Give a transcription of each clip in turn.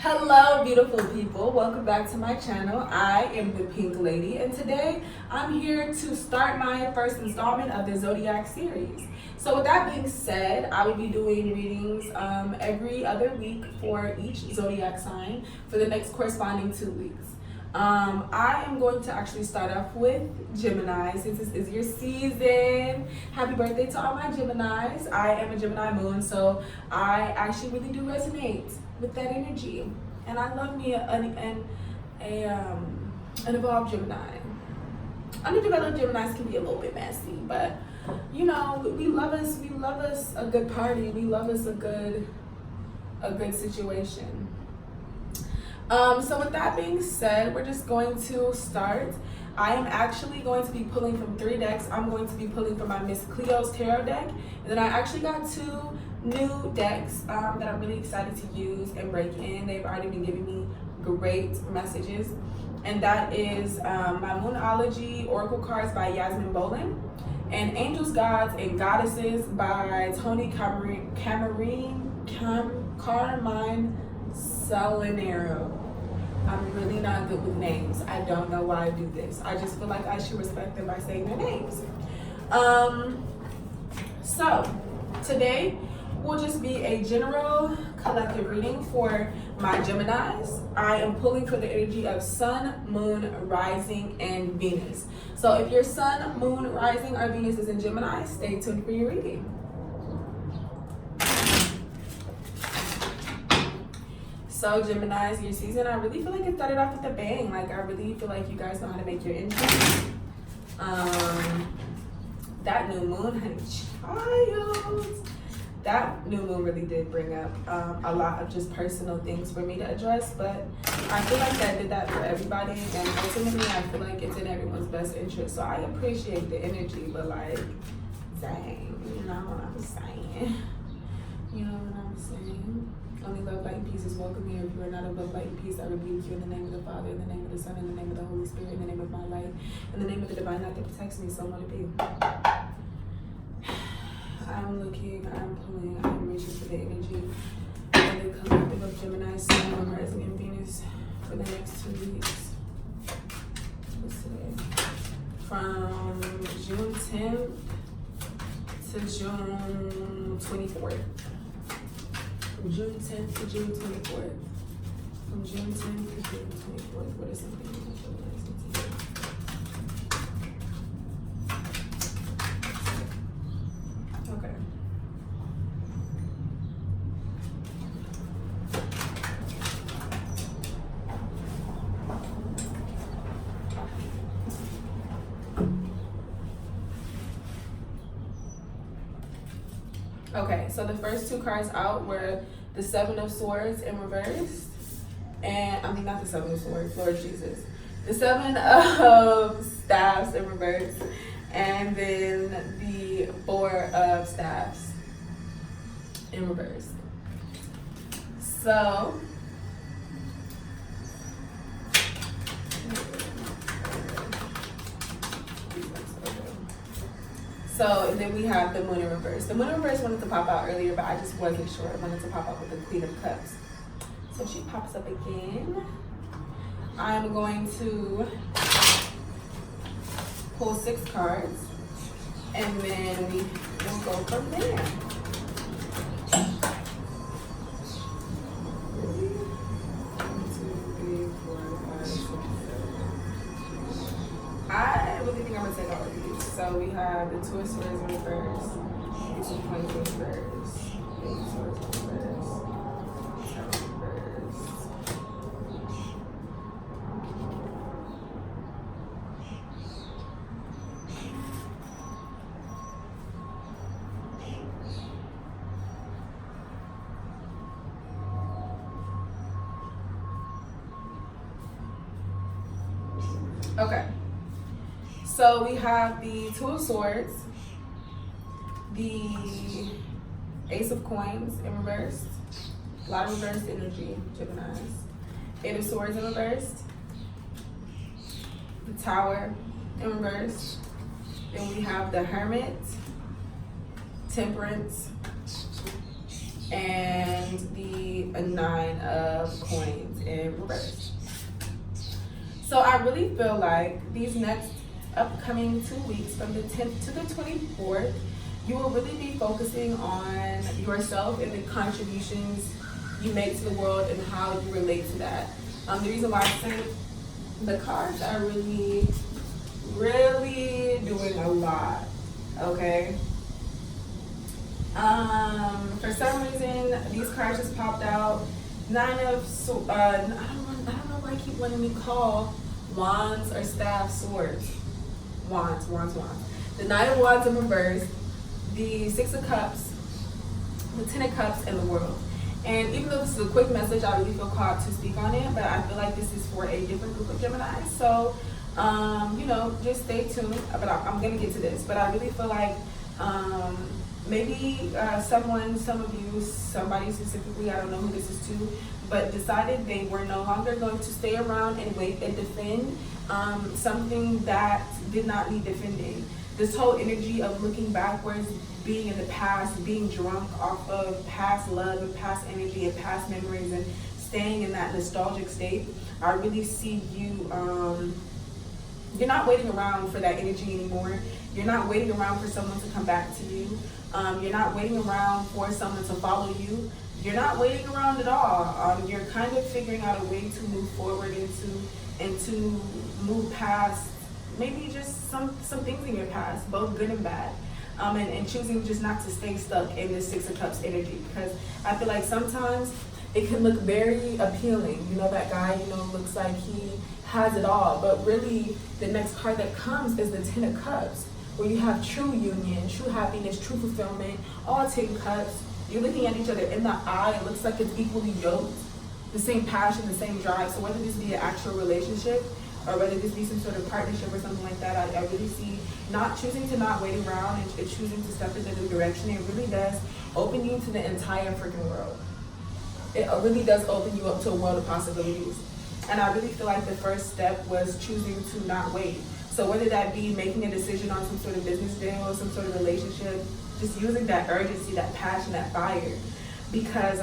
Hello, beautiful people. Welcome back to my channel. I am the Pink Lady, and today I'm here to start my first installment of the Zodiac series. So with that being said, I will be doing readings every other week for each Zodiac sign for the next corresponding 2 weeks. I am going to actually start off with Gemini since this is your season. Happy birthday to all my Geminis. I am a Gemini moon, so I actually really do resonate with that energy. And I love me an evolved Gemini. Underdeveloped Geminis can be a little bit messy, but you know, we love us a good party. We love us a good situation. So with that being said, we're just going to start. I am actually going to be pulling from 3 decks. I'm going to be pulling from my Miss Cleo's tarot deck, and then I actually got 2 new decks that I'm really excited to use and break in. They've already been giving me great messages, and that is my Moonology Oracle cards by Yasmin Bolin and Angels, Gods, and Goddesses by Tony Carmine Salinero. I'm really not good with names. I don't know why I do this. I just feel like I should respect them by saying their names. So today will just be a general collective reading for my Geminis. I am pulling for the energy of Sun, Moon, Rising, and Venus. So if your Sun, Moon, Rising, or Venus is in Gemini, stay tuned for your reading. So Geminis, your season, I really feel like it started off with a bang. Like, I really feel like you guys know how to make your entrance. That new moon, honey child. That new moon really did bring up a lot of just personal things for me to address, but I feel like I did that for everybody, and ultimately I feel like it's in everyone's best interest. So I appreciate the energy, but like, dang, you know what I'm saying? You know what I'm saying? Only love, light, and peace is welcome here. If you are not of love, light, and peace, I rebuke you in the name of the Father, in the name of the Son, in the name of the Holy Spirit, in the name of my life, in the name of the divine light that protects me. So let it be. I'm looking, I'm pulling, I'm reaching for the energy of the collective of Gemini, Sun, Moon, Rising, and Venus for the next 2 weeks. What's today? From June 10th to June 24th. From June 10th to June 24th. From June 10th to June 24th. What is something in my Gemini today? Okay. Okay, so the first 2 cards out were the 7 of Swords in reverse, and I mean not the 7 of Swords, Lord Jesus. The 7 of Staffs in reverse, and then the 4 of Staffs in reverse. So and then we have the Moon in reverse. The Moon in reverse wanted to pop out earlier, but I just wasn't sure. I wanted to pop out with the Queen of Cups. So she pops up again. I'm going to pull 6 cards, and then we will go from there. 1, 2, 3, 4, 5, 6, 7. I really think I'm gonna take all of these. So we have the 2 of Swords in reverse, Ace of Coins in reverse, Ace of Swords in reverse, Tower in reverse. Okay. So we have the 2 of Swords, the Ace of Coins in reverse, a lot of reverse energy, Geminis. 8 of Swords in reverse, the Tower in reverse. Then we have the Hermit, Temperance, and the Nine of Coins in reverse. So I really feel like these next upcoming 2 weeks, from the 10th to the 24th, you will really be focusing on yourself and the contributions you make to the world and how you relate to that. The reason why I say the cards are really doing a lot, okay? For some reason, these cards just popped out. I don't know why I keep wanting to call Wands or Staff Swords. Wands. The Nine of Wands in reverse, the Six of Cups, the Ten of Cups, and the World. And even though this is a quick message, I really feel called to speak on it, but I feel like this is for a different group of Geminis. So, just stay tuned. But I'm going to get to this. But I really feel like maybe some of you, somebody specifically, I don't know who this is to, but decided they were no longer going to stay around and wait and defend something that did not need defending. This whole energy of looking backwards, being in the past, being drunk off of past love and past energy and past memories and staying in that nostalgic state, I really see you, you're not waiting around for that energy anymore. You're not waiting around for someone to come back to you. You're not waiting around for someone to follow you. You're not waiting around at all. You're kind of figuring out a way to move forward and to move past maybe just some things in your past, both good and bad. And choosing just not to stay stuck in this Six of Cups energy, because I feel like sometimes it can look very appealing. You know, that guy, looks like he has it all, but really the next card that comes is the Ten of Cups, where you have true union, true happiness, true fulfillment, all 10 cups. You're looking at each other in the eye. It looks like it's equally yoked, the same passion, the same drive. So whether this be an actual relationship or whether this be some sort of partnership or something like that, I really see not choosing to not wait around and choosing to step in a new direction. It really does open you to the entire freaking world. It really does open you up to a world of possibilities. And I really feel like the first step was choosing to not wait. So whether that be making a decision on some sort of business deal or some sort of relationship, just using that urgency, that passion, that fire. Because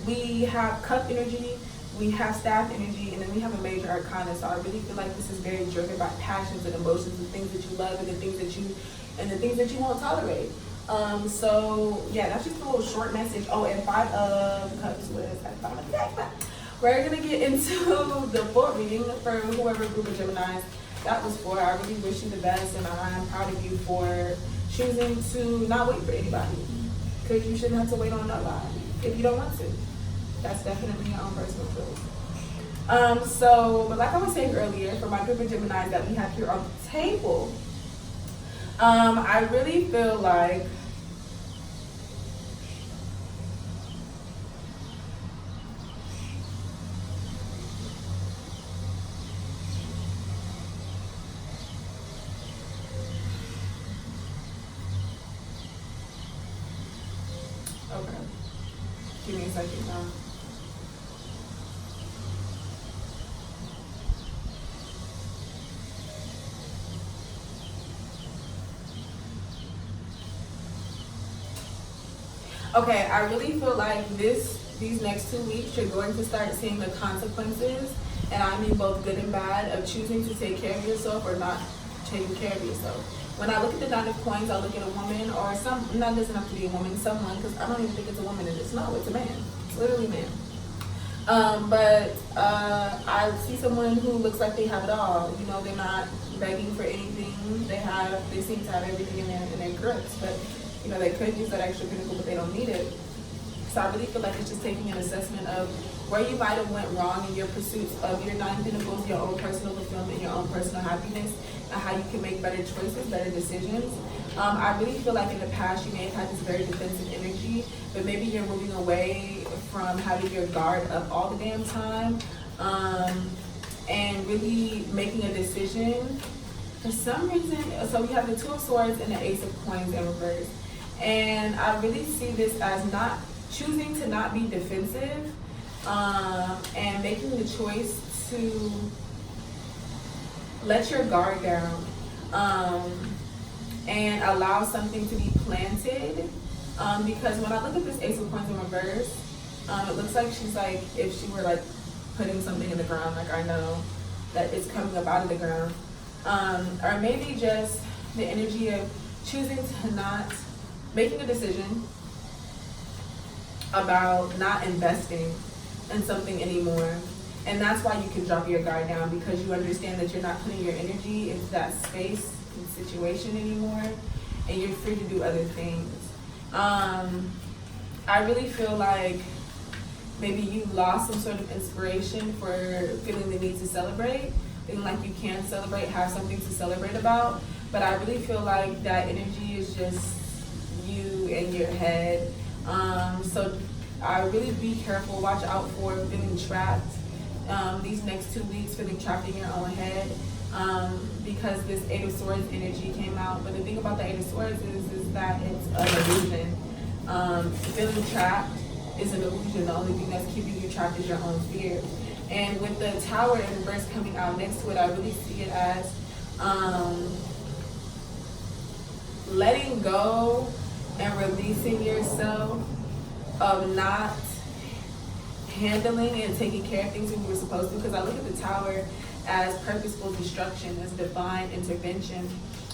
we have cup energy, we have staff energy, and then we have a major arcana. So I really feel like this is very driven by passions and emotions and things that you love and the things that you won't tolerate. So yeah, that's just a little short message. Oh, and Five of Cups was we're gonna get into the full reading for whoever group of Geminis that was for. I really wish you the best, and I'm proud of you for choosing to not wait for anybody, because you shouldn't have to wait on nobody if you don't want to. That's definitely your own personal choice. But like I was saying earlier, for my group of Geminis that we have here on the table, I really feel like okay. Give me a second now. Okay, I really feel like these next 2 weeks you're going to start seeing the consequences, and I mean both good and bad, of choosing to take care of yourself or not taking care of yourself. When I look at the Nine of Coins, I look at a woman, or not doesn't have to be a woman, someone, because I don't even think it's a woman in this. No, it's a man. It's literally a man. But I see someone who looks like they have it all. They're not begging for anything. They seem to have everything in their grips. But they could use that extra pinnacle, but they don't need it. So I really feel like it's just taking an assessment of where you might have went wrong in your pursuits of your 9 pinnacles, your own personal fulfillment, your own personal happiness, and how you can make better choices, better decisions. I really feel like in the past you may have had this very defensive energy, but maybe you're moving away from having your guard up all the damn time, and really making a decision. For some reason, so we have the Two of Swords and the Ace of Coins in reverse. And I really see this as not choosing to not be defensive, and making the choice to let your guard down, and allow something to be planted Because when I look at this Ace of Coins in reverse, it looks like she's like, if she were like putting something in the ground, like I know that it's coming up out of the ground. Or maybe just the energy of choosing to not, making a decision about not investing in something anymore. And that's why you can drop your guard down, because you understand that you're not putting your energy into that space and situation anymore, and you're free to do other things. I really feel like maybe you lost some sort of inspiration for feeling the need to celebrate, feeling like you can celebrate, have something to celebrate about. But I really feel like that energy is just you and your head. So I really be careful, watch out for feeling trapped. These next 2 weeks, feeling trapped in your own head, because this Eight of Swords energy came out. But the thing about the Eight of Swords is that it's an illusion. Feeling trapped is an illusion. The only thing that's keeping you trapped is your own fear. And with the Tower in reverse coming out next to it, I really see it as letting go and releasing yourself of not handling and taking care of things when you were supposed to. Because I look at the Tower as purposeful destruction, as divine intervention.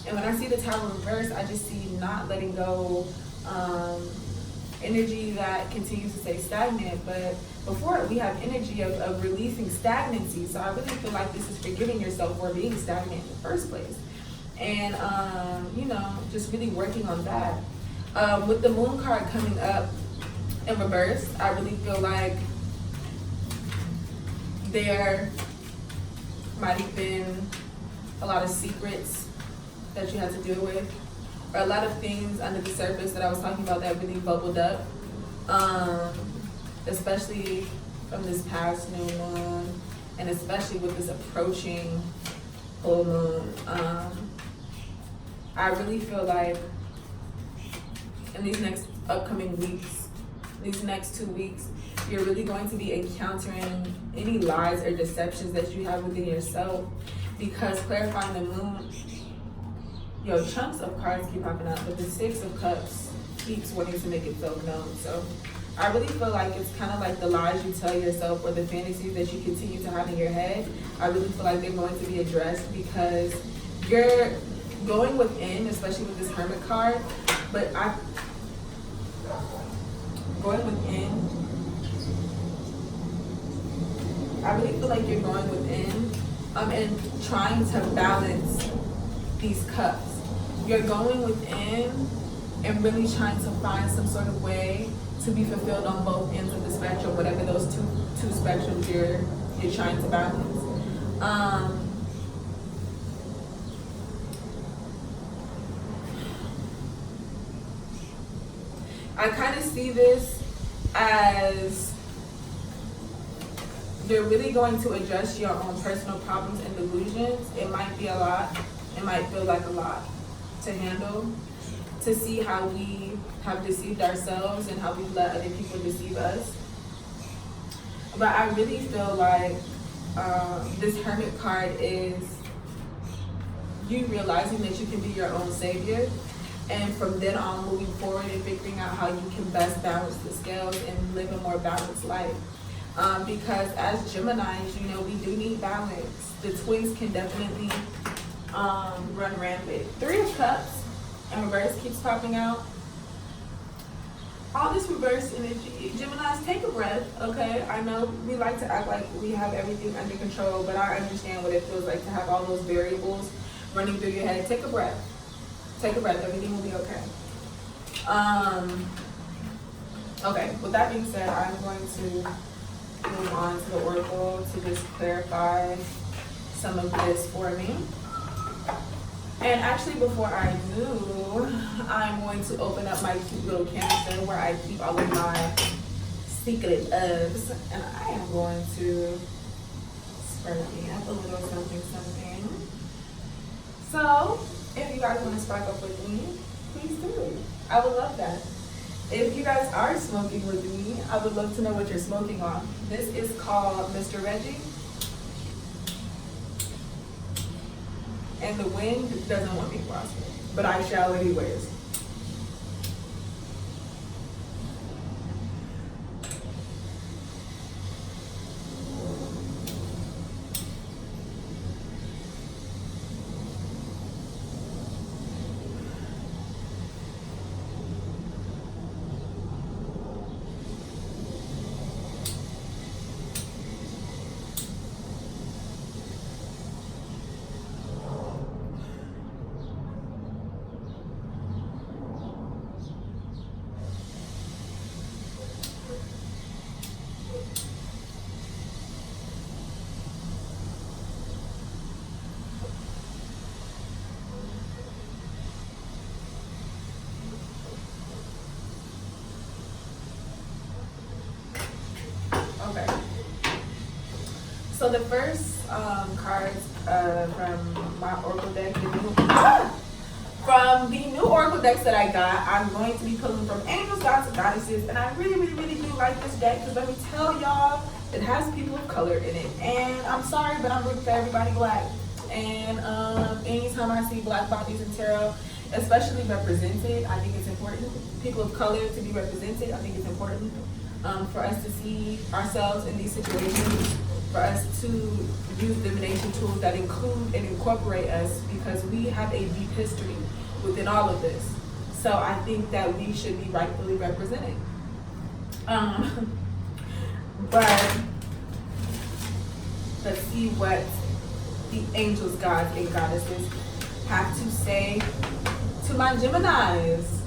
And when I see the Tower in reverse, I just see not letting go, energy that continues to stay stagnant. But before it, we have energy of releasing stagnancy. So I really feel like this is forgiving yourself for being stagnant in the first place. And, just really working on that. With the Moon card coming up in reverse, I really feel like there might have been a lot of secrets that you had to deal with, or a lot of things under the surface that I was talking about that really bubbled up, especially from this past new moon, and especially with this approaching full moon. I really feel like in these next upcoming weeks, these next 2 weeks, you're really going to be encountering any lies or deceptions that you have within yourself, because clarifying the moon, chunks of cards keep popping up, but the Six of Cups keeps wanting to make itself known. So I really feel like it's kind of like the lies you tell yourself or the fantasies that you continue to have in your head. I really feel like they're going to be addressed, because you're going within, especially with this Hermit card, but going within, I really feel like you're going within and trying to balance these cups. You're going within and really trying to find some sort of way to be fulfilled on both ends of the spectrum, whatever those two spectrums you're trying to balance. I kind of see this as you're really going to address your own personal problems and delusions. It might be a lot. It might feel like a lot to handle, to see how we have deceived ourselves and how we've let other people deceive us. But I really feel like this Hermit card is you realizing that you can be your own savior, and from then on moving forward and figuring out how you can best balance the scales and live a more balanced life. Because as Geminis, we do need balance. The twins can definitely run rampant. Three of Cups and reverse keeps popping out. All this reverse energy, Geminis, take a breath, okay? I know we like to act like we have everything under control, but I understand what it feels like to have all those variables running through your head. Take a breath. Take a breath. Everything will be okay. Okay, with that being said, I'm going to move on to the Oracle to just clarify some of this for me. And actually, before I do, I'm going to open up my cute little canister where I keep all of my secret herbs, and I am going to stir me up a little something. So, if you guys want to spark up with me, please do. I would love that. If you guys are smoking with me, I would love to know what you're smoking on. This is called Mr. Reggie. And the wind doesn't want me to prosper, but I shall anyways. So the first cards from my Oracle deck, from the new Oracle decks that I got, I'm going to be pulling from Angels, Gods, and Goddesses, and I really do like this deck because let me tell y'all, it has people of color in it, and I'm sorry, but I'm rooting for everybody black. And anytime I see black bodies in tarot, especially represented, I think it's important. People of color to be represented, I think it's important for us to see ourselves in these situations, for us to use divination tools that include and incorporate us, because we have a deep history within all of this. So I think that we should be rightfully represented. But let's see what the angels, gods, and goddesses have to say to my Geminis.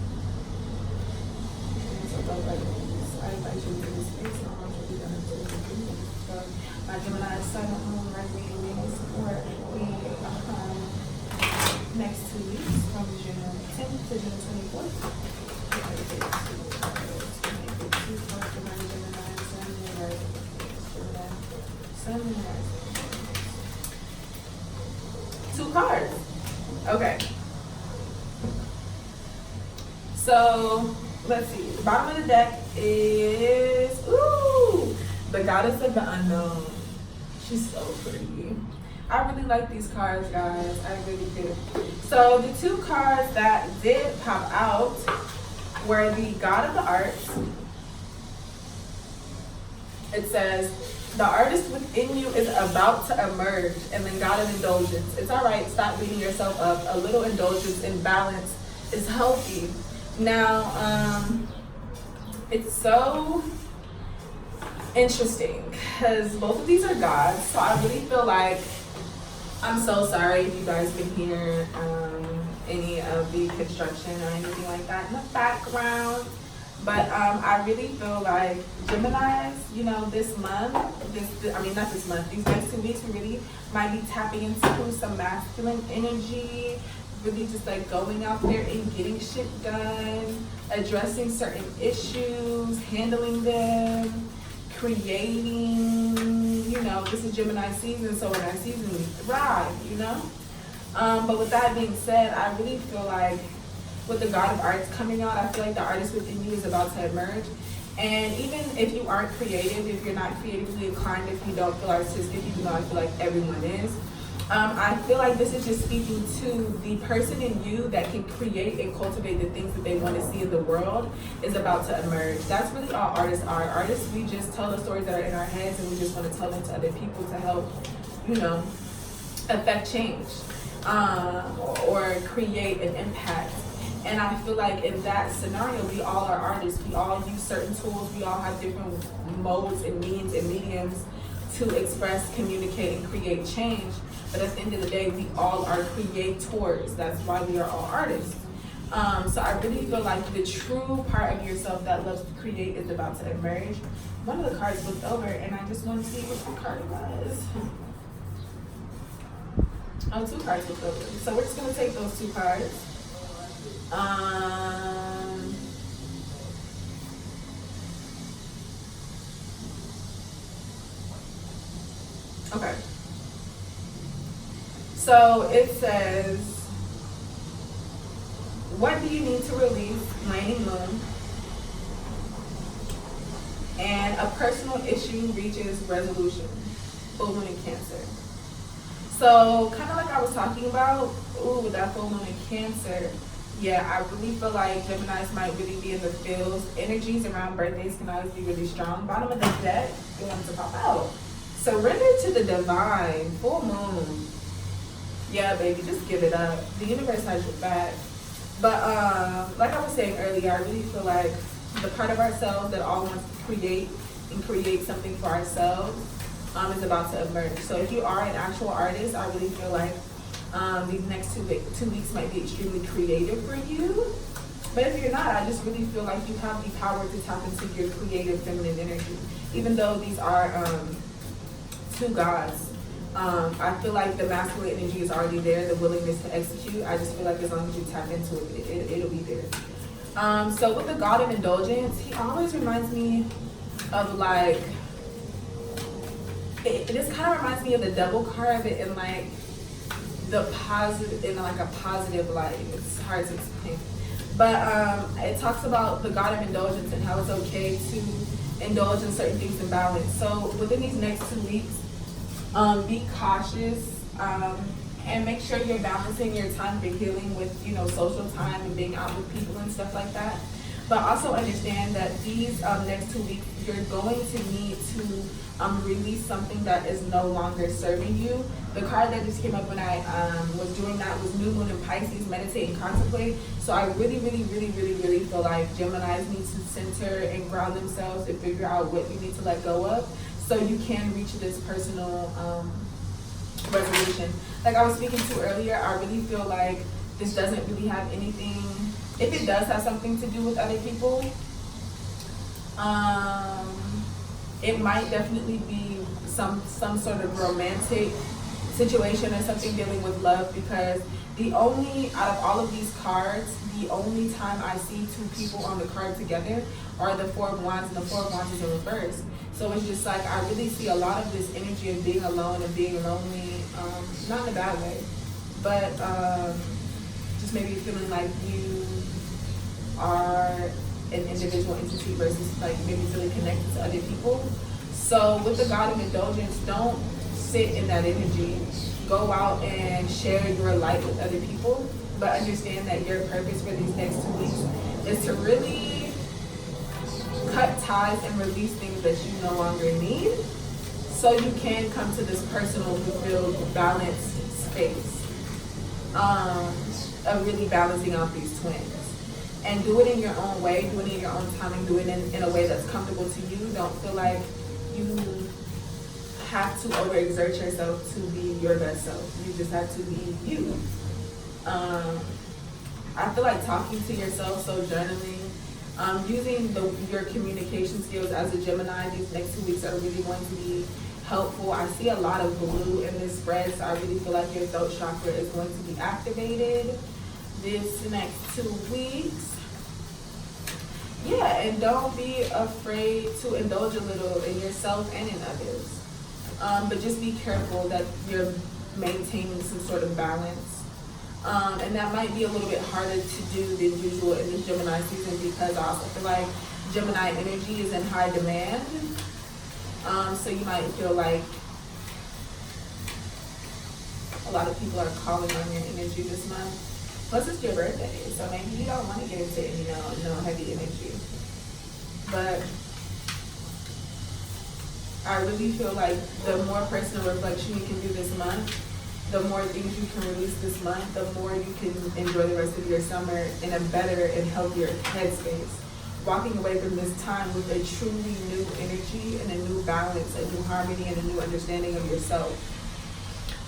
I invite you into this space. I want you to be done to my Gemini, Sun, Moon, Mercury, Venus, for the next 2 weeks from June 10th to June 24th. Sun, Moon, Rising. 2 cards. Okay. So let's see. The bottom of the deck is the Goddess of the Unknown. She's so pretty. I really like these cards, guys. I really do. So the 2 cards that did pop out were the God of the Arts. It says, the artist within you is about to emerge, and then God of Indulgence. It's all right. Stop beating yourself up. A little indulgence and balance is healthy. Now, it's so interesting because both of these are gods, so I really feel like, I'm so sorry if you guys can hear any of the construction or anything like that in the background, but I really feel like Geminis, you know, this month, not this month, these next 2 weeks, we really might be tapping into some masculine energy, really just like going out there and getting shit done, addressing certain issues, handling them, creating, you know, this is Gemini season, so in that season we thrive, you know? But with that being said, I really feel like with the God of Arts coming out, I feel like the artist within you is about to emerge. And even if you aren't creative, if you're not creatively inclined, if you don't feel artistic, even though I feel like everyone is, I feel like this is just speaking to the person in you that can create and cultivate the things that they want to see in the world is about to emerge. That's really all artists are. Artists, we just tell the stories that are in our heads and we just want to tell them to other people to help, you know, affect change or create an impact. And I feel like in that scenario, we all are artists. We all use certain tools. We all have different modes and means and mediums to express, communicate, and create change. But at the end of the day, we all are creators. That's why we are all artists. So I really feel like the true part of yourself that loves to create is about to emerge. One of the cards flipped over, and I just want to see what the card was. Oh, 2 cards flipped over. So we're just going to take those 2 cards. Okay. So it says, what do you need to release, waning moon? And a personal issue reaches resolution, full moon in Cancer. So kind of like I was talking about, with that full moon in Cancer, yeah, I really feel like Geminis might really be in the feels. Energies around birthdays can always be really strong. Bottom of the deck, it wants to pop out. Surrender to the divine, full moon. Yeah, baby, just give it up. The universe has your back. But like I was saying earlier, I really feel like the part of ourselves that all wants to create and create something for ourselves is about to emerge. So if you are an actual artist, I really feel like these next 2 weeks might be extremely creative for you. But if you're not, I just really feel like you have the power to tap into your creative feminine energy. Even though these are 2 gods, I feel like the masculine energy is already there, the willingness to execute. I just feel like as long as you tap into it, it'll be there. So with the God of Indulgence, he always reminds me of like this kind of reminds me of the Devil card, but in like the positive, in like a positive light. It's hard to explain, but it talks about the God of indulgence and how it's okay to indulge in certain things in balance. So within these next 2 weeks, be cautious. And make sure you're balancing your time for healing with, social time and being out with people and stuff like that. But also understand that these next 2 weeks, you're going to need to release something that is no longer serving you. The card that just came up when I was doing that was New Moon in Pisces, meditate and contemplate. So I really, really, really, really, really feel like Geminis need to center and ground themselves and figure out what you need to let go of so you can reach this personal resolution. Like I was speaking to earlier, I really feel like this doesn't really have anything, if it does have something to do with other people, it might definitely be some sort of romantic situation or something dealing with love, because out of all of these cards, the only time I see 2 people on the card together are the Four of Wands, and the Four of Wands is in reverse. So it's just like I really see a lot of this energy of being alone and being lonely, not in a bad way, but just maybe feeling like you are an individual entity versus like maybe feeling connected to other people. So with the God of indulgence, don't sit in that energy. Go out and share your light with other people, but understand that your purpose for these next 2 weeks is to really cut ties and release things that you no longer need, so you can come to this personal, fulfilled, balanced space of really balancing out these twins. And do it in your own way, do it in your own time, and do it in a way that's comfortable to you. Don't feel like you have to overexert yourself to be your best self. You just have to be you. I feel like talking to yourself, so journaling, using your communication skills as a Gemini these next 2 weeks are really going to be helpful. I see a lot of blue in this spread, so I really feel like your throat chakra is going to be activated this next 2 weeks. Yeah, and don't be afraid to indulge a little in yourself and in others. But just be careful that you're maintaining some sort of balance. And that might be a little bit harder to do than usual in this Gemini season, because I also feel like Gemini energy is in high demand. So you might feel like a lot of people are calling on your energy this month. Plus it's your birthday, so maybe you don't want to get into any no heavy energy. But I really feel like the more personal reflection you can do this month, the more things you can release this month, the more you can enjoy the rest of your summer in a better and healthier headspace. Walking away from this time with a truly new energy and a new balance, a new harmony, and a new understanding of yourself.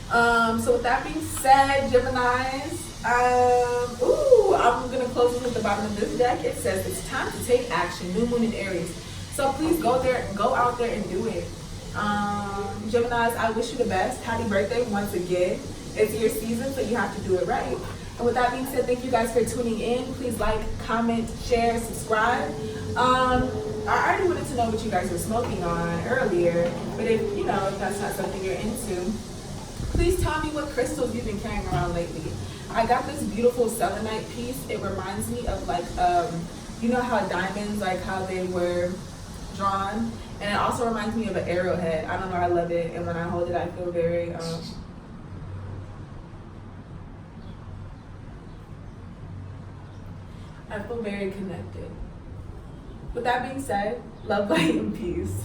So with that being said, Geminis, I'm going to close this at the bottom of this deck. It says it's time to take action, New Moon in Aries. So please go out there and do it. Geminis, I wish you the best. Happy birthday once again. It's your season, so you have to do it right. And with that being said, thank you guys for tuning in. Please like, comment, share, subscribe. I already wanted to know what you guys were smoking on earlier, but if that's not something you're into, please tell me what crystals you've been carrying around lately. I got this beautiful selenite piece. It reminds me of like, how diamonds, like how they were drawn. And it also reminds me of an arrowhead. I don't know, I love it. And when I hold it, I feel very, connected. With that being said, love, light, and peace.